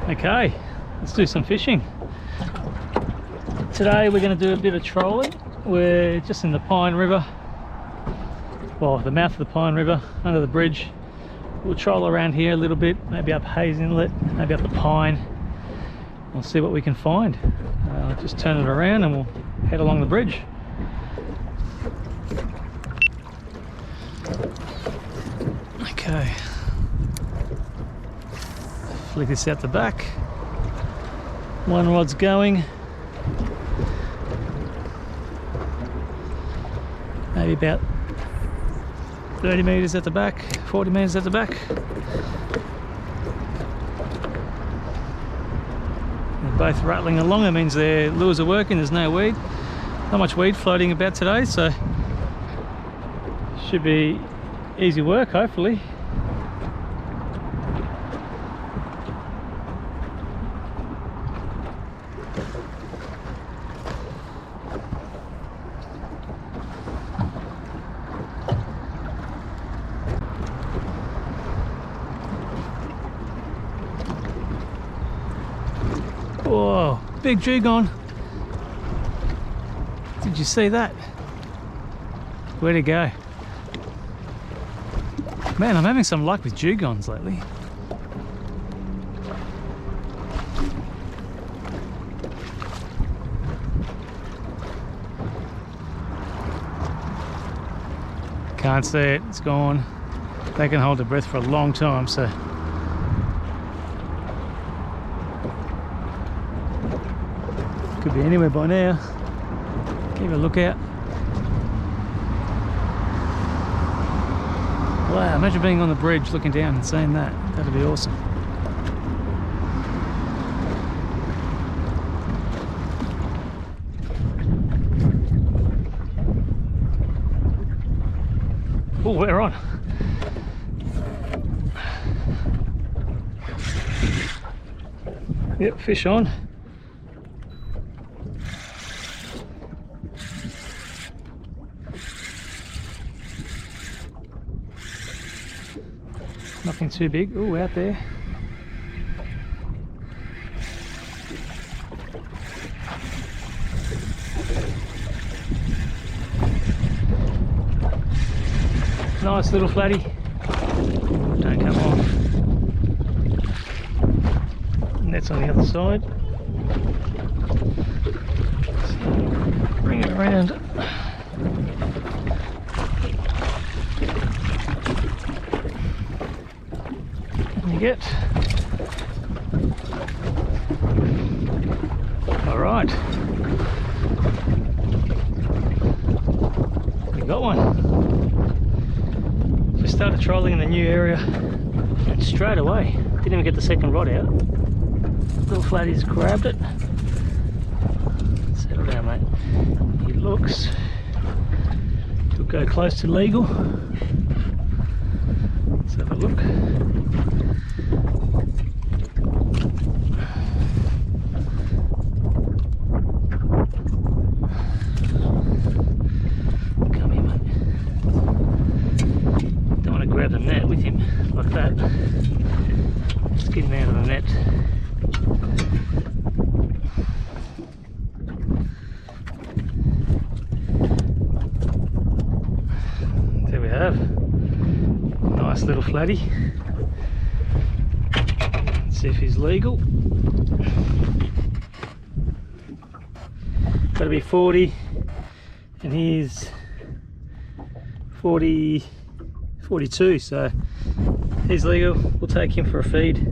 Okay, let's do some fishing. Today we're going to do a bit of trolling. We're just in the Pine River, well, the mouth of the Pine River, under the bridge. We'll troll around here a little bit, maybe up Hayes Inlet, maybe up the Pine. We'll see what we can find. Just turn it around and we'll head along the bridge. Okay. Flick this out the back. One rod's going. Maybe about 30 metres at the back, 40 metres at the back. They're both rattling along. It means their lures are working. There's no weed. Not much weed floating about today, so should be easy work, hopefully. Whoa, big dugong. Did you see that? Where'd it go? Man, I'm having some luck with dugongs lately. Can't see it, it's gone. They can hold their breath for a long time, so. Could be anywhere by now. Keep a lookout. Wow, imagine being on the bridge looking down and seeing that. That'd be awesome. Oh, we're on. Yep, fish on. Nothing too big. Oh, out there. Nice little flatty. Don't come off. Net's on the other side. So bring it around. Get. All right, we got one. Just started trolling in the new area and straight away, didn't even get the second rod out. Little flatty's grabbed it. Settle down, mate. He looks, he'll go close to legal. Let's have a look. Grab the net with him like that. Just get him out of the net. There we have. Nice little flatty. Let's see if he's legal. Got to be 40, and he's 42, so he's legal. We'll take him for a feed.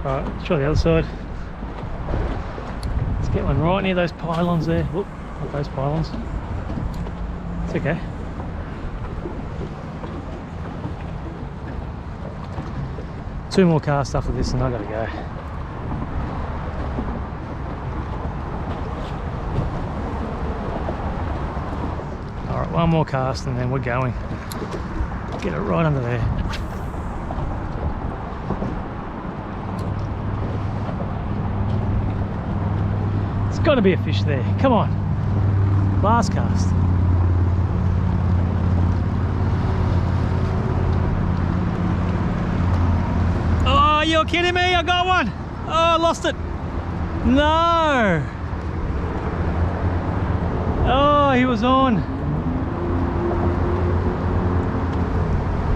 Alright, let's try the other side. Let's get one right near those pylons there. Whoop, not those pylons. It's okay. Two more casts after this and I gotta go. Right, one more cast and then we're going. Get it right under there. There's got to be a fish there. Come on. Last cast. Oh, you're kidding me? I got one. Oh, I lost it. No. Oh, he was on.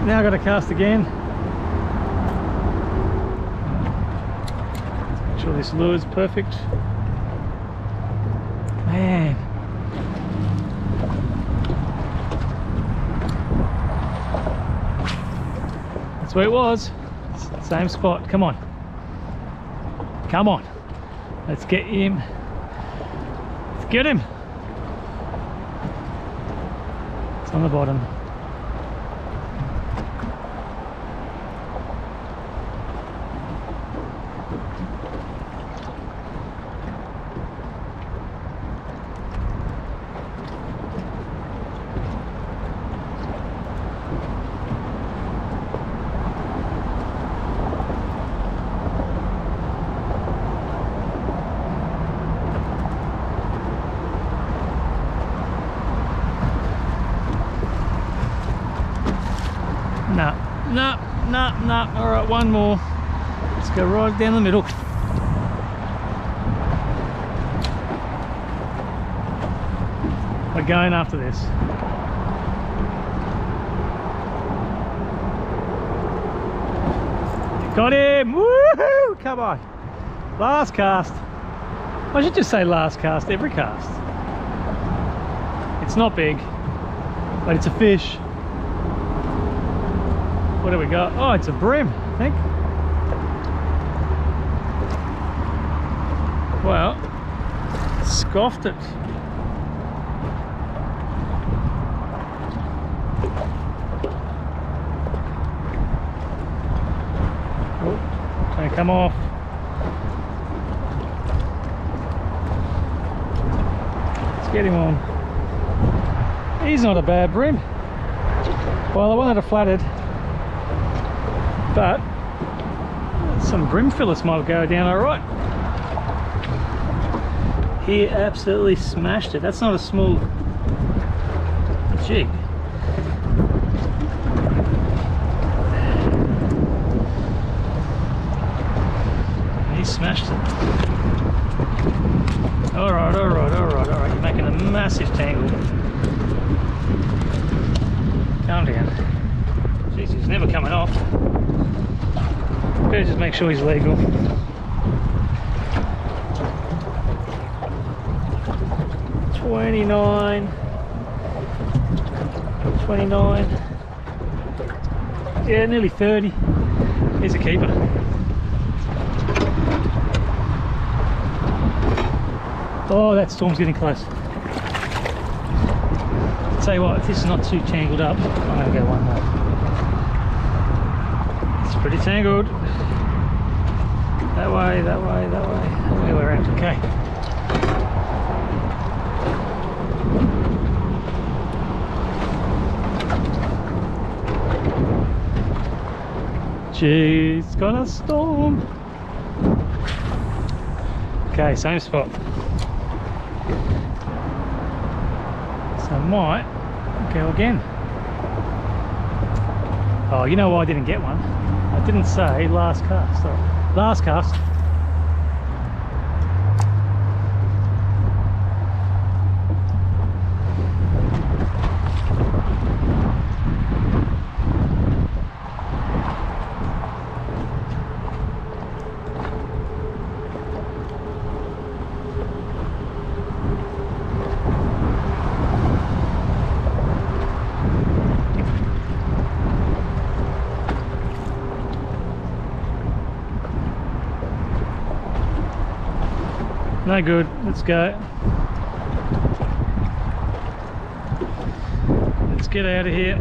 Now I've got to cast again. Make sure this lure is perfect. Man. That's where it was. Same spot. Come on. Come on. Let's get him. Let's get him. It's on the bottom. No. All right, one more. Let's go right down the middle. We're going after this. Got him! Woohoo! Come on. Last cast. I should just say last cast every cast. It's not big, but it's a fish. What do we got? Oh, it's a bream, I think. Well, scoffed it. Oh, don't come off. Let's get him on. He's not a bad bream. Well, I wanted a flathead, but some brimphilus might go down all right. He absolutely smashed it. That's not a small jig. He smashed it. All right. You're making a massive tangle. Calm down. Jeez, he's never coming off. Better just make sure he's legal. $29. Yeah, nearly 30. He's a keeper. Oh, that storm's getting close. Tell you what, if this is not too tangled up, I'm going to go one more. It's pretty tangled. That way. Anyway, we're out. Okay. Gee, it's gonna storm. Okay, same spot. So I might go again. Oh, you know why I didn't get one? I didn't say last cast. Sorry. Last cast. No good, let's go. Let's get out of here.